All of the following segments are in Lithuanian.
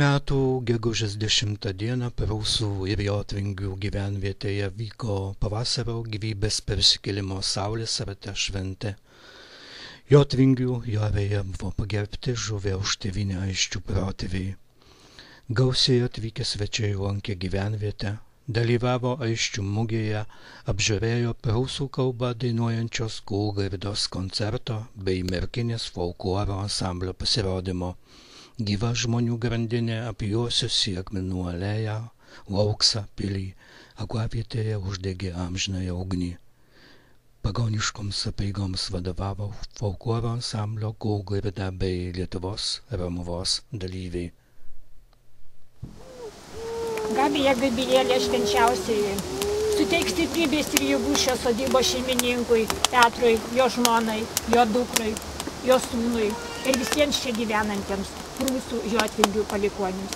metų gegužės 10 dieną Prūsų ir Jotvingių gyvenvietėje vyko pavasario gyvybės persikėlimo saulės rate šventė. Jotvingių Jorėje buvo pagerbti žuvę už tėvynę Aisčių protėviai. Gausiai atvykę svečiai lankė gyvenvietę, dalyvavo Aisčių mugėje, apžiūrėjo prūsų kalbą dainuojančios Kūlgirdos koncerto bei merkinės folkloro ansamblio pasirodymo. Gyva žmonių grandinė apjuosiusi Akmenų alėją, Lauksą pilį, aklavietėje uždegė amžinąją ugnį. Pagoniškoms apeigoms vadovavo folkloro ansamblio Kūlgirda bei Lietuvos Romuvos dalyviai. Gabija Gabrielė švenčiausioji suteiks stiprybės ir jėgų šios sodybos šeimininkui, Petrui, jo žmonai, jo dukrai, jo sūnui ir visiems čia gyvenantiems Prūsų Jotvingių palikuonims.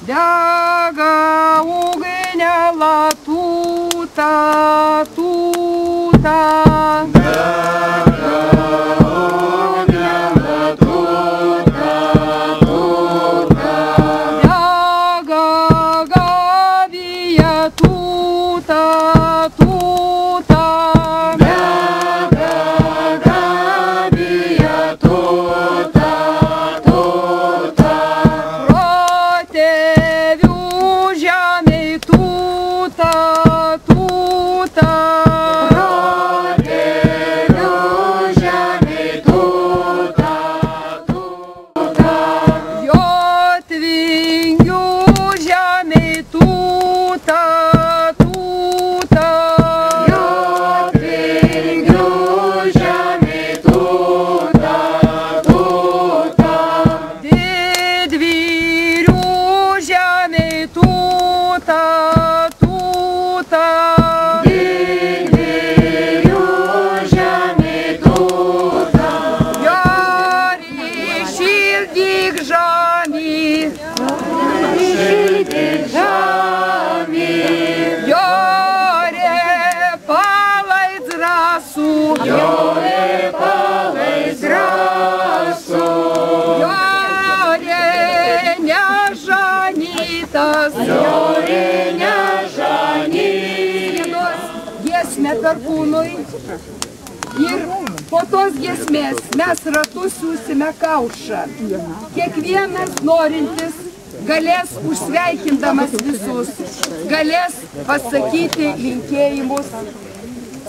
Dega ugnė latūta, tūta. Dega ugnė latūta, tūta. Dega Gabija tūta, tūta. Perkūnui ir po tos giesmės mes ratu siūsime kaušą. Kiekvienas norintis galės, užsveikindamas visus, galės pasakyti linkėjimus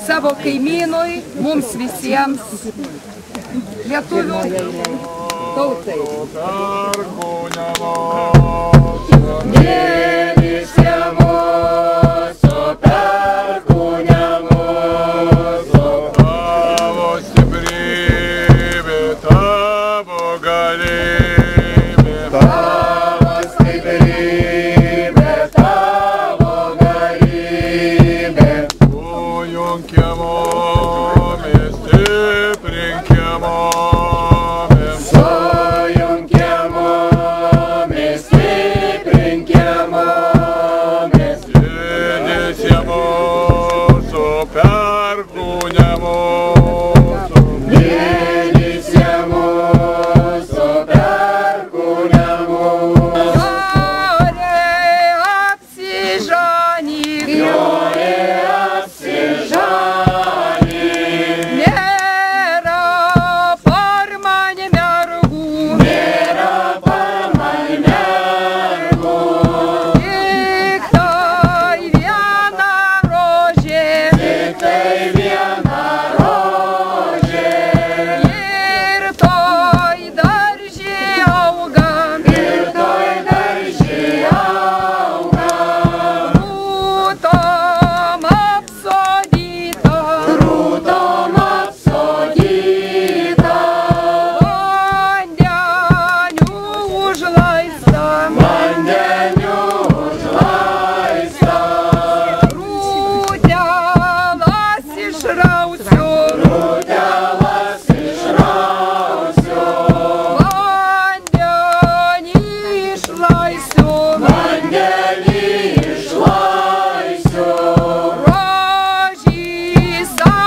savo kaimynui, mums visiems, lietuvių tautai. Vandenį išlaisiu, rožį savo.